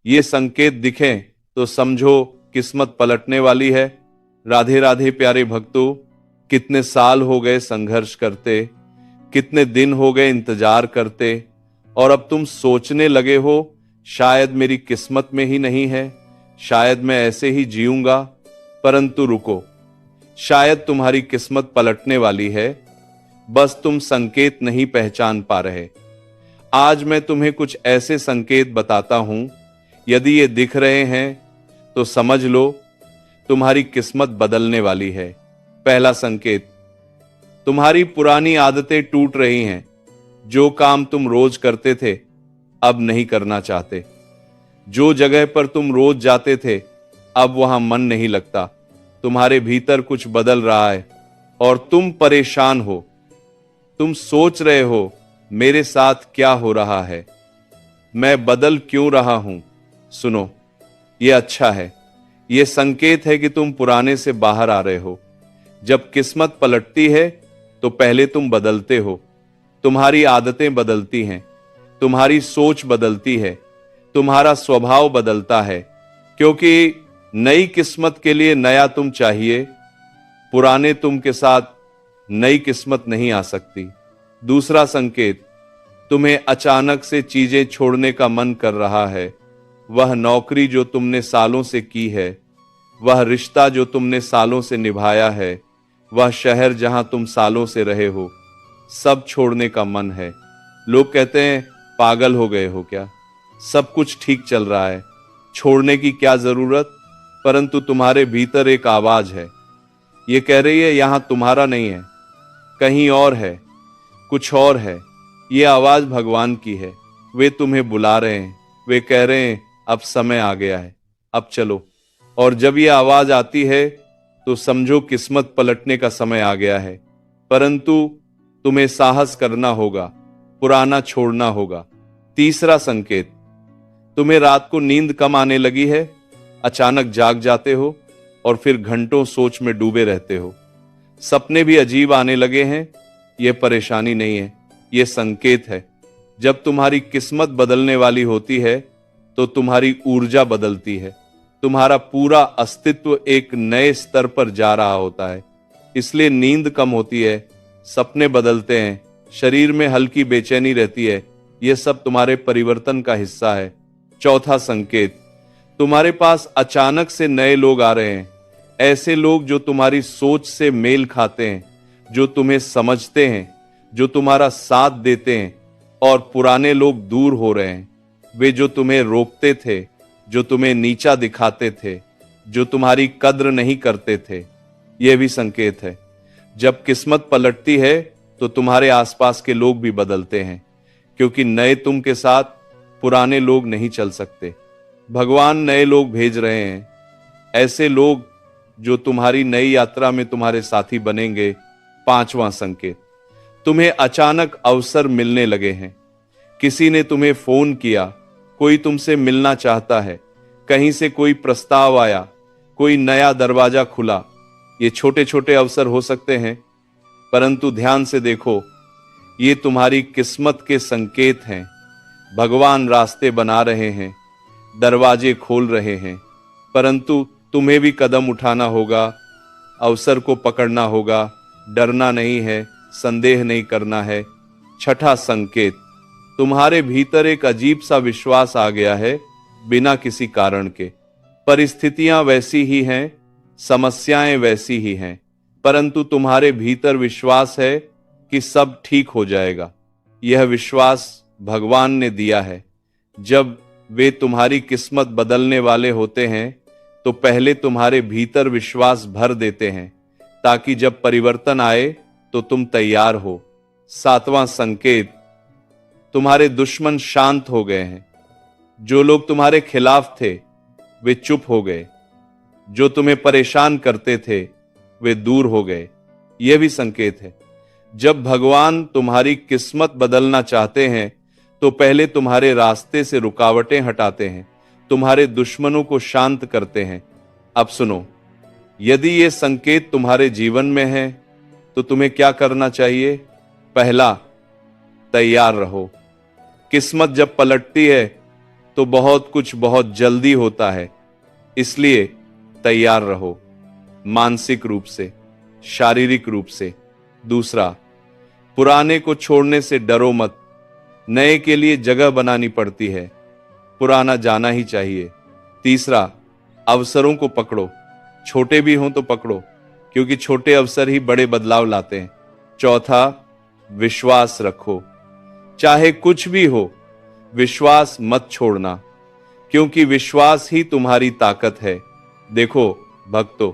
ये संकेत दिखें तो समझो किस्मत पलटने वाली है। राधे राधे प्यारे भक्तों, कितने साल हो गए संघर्ष करते, कितने दिन हो गए इंतजार करते, और अब तुम सोचने लगे हो शायद मेरी किस्मत में ही नहीं है, शायद मैं ऐसे ही जीऊंगा। परंतु रुको, शायद तुम्हारी किस्मत पलटने वाली है, बस तुम संकेत नहीं पहचान पा रहे। आज मैं तुम्हें कुछ ऐसे संकेत बताता हूं, यदि ये दिख रहे हैं तो समझ लो तुम्हारी किस्मत बदलने वाली है। पहला संकेत, तुम्हारी पुरानी आदतें टूट रही हैं। जो काम तुम रोज करते थे अब नहीं करना चाहते। जो जगह पर तुम रोज जाते थे अब वहां मन नहीं लगता। तुम्हारे भीतर कुछ बदल रहा है और तुम परेशान हो। तुम सोच रहे हो मेरे साथ क्या हो रहा है, मैं बदल क्यों रहा हूं। सुनो, यह अच्छा है, यह संकेत है कि तुम पुराने से बाहर आ रहे हो। जब किस्मत पलटती है तो पहले तुम बदलते हो। तुम्हारी आदतें बदलती हैं, तुम्हारी सोच बदलती है, तुम्हारा स्वभाव बदलता है, क्योंकि नई किस्मत के लिए नया तुम चाहिए। पुराने तुम के साथ नई किस्मत नहीं आ सकती। दूसरा संकेत, तुम्हें अचानक से चीजें छोड़ने का मन कर रहा है। वह नौकरी जो तुमने सालों से की है, वह रिश्ता जो तुमने सालों से निभाया है, वह शहर जहां तुम सालों से रहे हो, सब छोड़ने का मन है। लोग कहते हैं पागल हो गए हो क्या, सब कुछ ठीक चल रहा है, छोड़ने की क्या जरूरत। परंतु तुम्हारे भीतर एक आवाज है, ये कह रही है यहां तुम्हारा नहीं है, कहीं और है, कुछ और है। ये आवाज भगवान की है, वे तुम्हें बुला रहे हैं, वे कह रहे हैं अब समय आ गया है, अब चलो। और जब ये आवाज आती है तो समझो किस्मत पलटने का समय आ गया है। परंतु तुम्हें साहस करना होगा, पुराना छोड़ना होगा। तीसरा संकेत, तुम्हें रात को नींद कम आने लगी है, अचानक जाग जाते हो और फिर घंटों सोच में डूबे रहते हो। सपने भी अजीब आने लगे हैं। यह परेशानी नहीं है, यह संकेत है। जब तुम्हारी किस्मत बदलने वाली होती है तो तुम्हारी ऊर्जा बदलती है, तुम्हारा पूरा अस्तित्व एक नए स्तर पर जा रहा होता है। इसलिए नींद कम होती है, सपने बदलते हैं, शरीर में हल्की बेचैनी रहती है। यह सब तुम्हारे परिवर्तन का हिस्सा है। चौथा संकेत, तुम्हारे पास अचानक से नए लोग आ रहे हैं, ऐसे लोग जो तुम्हारी सोच से मेल खाते हैं, जो तुम्हें समझते हैं, जो तुम्हारा साथ देते हैं। और पुराने लोग दूर हो रहे हैं, वे जो तुम्हें रोकते थे, जो तुम्हें नीचा दिखाते थे, जो तुम्हारी कद्र नहीं करते थे। यह भी संकेत है। जब किस्मत पलटती है तो तुम्हारे आसपास के लोग भी बदलते हैं, क्योंकि नए तुम के साथ पुराने लोग नहीं चल सकते। भगवान नए लोग भेज रहे हैं, ऐसे लोग जो तुम्हारी नई यात्रा में तुम्हारे साथी बनेंगे। पांचवां संकेत, तुम्हें अचानक अवसर मिलने लगे हैं। किसी ने तुम्हें फोन किया, कोई तुमसे मिलना चाहता है, कहीं से कोई प्रस्ताव आया, कोई नया दरवाजा खुला। ये छोटे छोटे अवसर हो सकते हैं, परंतु ध्यान से देखो, ये तुम्हारी किस्मत के संकेत हैं। भगवान रास्ते बना रहे हैं, दरवाजे खोल रहे हैं, परंतु तुम्हें भी कदम उठाना होगा, अवसर को पकड़ना होगा। डरना नहीं है, संदेह नहीं करना है। छठा संकेत, तुम्हारे भीतर एक अजीब सा विश्वास आ गया है, बिना किसी कारण के। परिस्थितियां वैसी ही हैं, समस्याएं वैसी ही हैं, परंतु तुम्हारे भीतर विश्वास है कि सब ठीक हो जाएगा। यह विश्वास भगवान ने दिया है। जब वे तुम्हारी किस्मत बदलने वाले होते हैं तो पहले तुम्हारे भीतर विश्वास भर देते हैं, ताकि जब परिवर्तन आए तो तुम तैयार हो। सातवां संकेत, तुम्हारे दुश्मन शांत हो गए हैं। जो लोग तुम्हारे खिलाफ थे वे चुप हो गए, जो तुम्हें परेशान करते थे वे दूर हो गए। यह भी संकेत है। जब भगवान तुम्हारी किस्मत बदलना चाहते हैं तो पहले तुम्हारे रास्ते से रुकावटें हटाते हैं, तुम्हारे दुश्मनों को शांत करते हैं। अब सुनो, यदि ये संकेत तुम्हारे जीवन में है तो तुम्हें क्या करना चाहिए? पहला, तैयार रहो। किस्मत जब पलटती है तो बहुत कुछ बहुत जल्दी होता है। इसलिए तैयार रहो, मानसिक रूप से, शारीरिक रूप से। दूसरा, पुराने को छोड़ने से डरो मत। नए के लिए जगह बनानी पड़ती है, पुराना जाना ही चाहिए। तीसरा, अवसरों को पकड़ो, छोटे भी हों तो पकड़ो, क्योंकि छोटे अवसर ही बड़े बदलाव लाते हैं। चौथा, विश्वास रखो, चाहे कुछ भी हो, विश्वास मत छोड़ना, क्योंकि विश्वास ही तुम्हारी ताकत है। देखो भक्तों,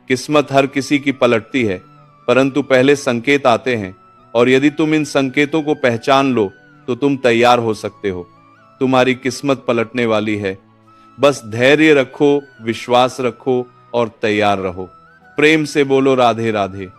किस्मत हर किसी की पलटती है, परंतु पहले संकेत आते हैं, और यदि तुम इन संकेतों को पहचान लो तो तुम तैयार हो सकते हो। तुम्हारी किस्मत पलटने वाली है। बस धैर्य रखो, विश्वास रखो और तैयार रहो। प्रेम से बोलो राधे राधे।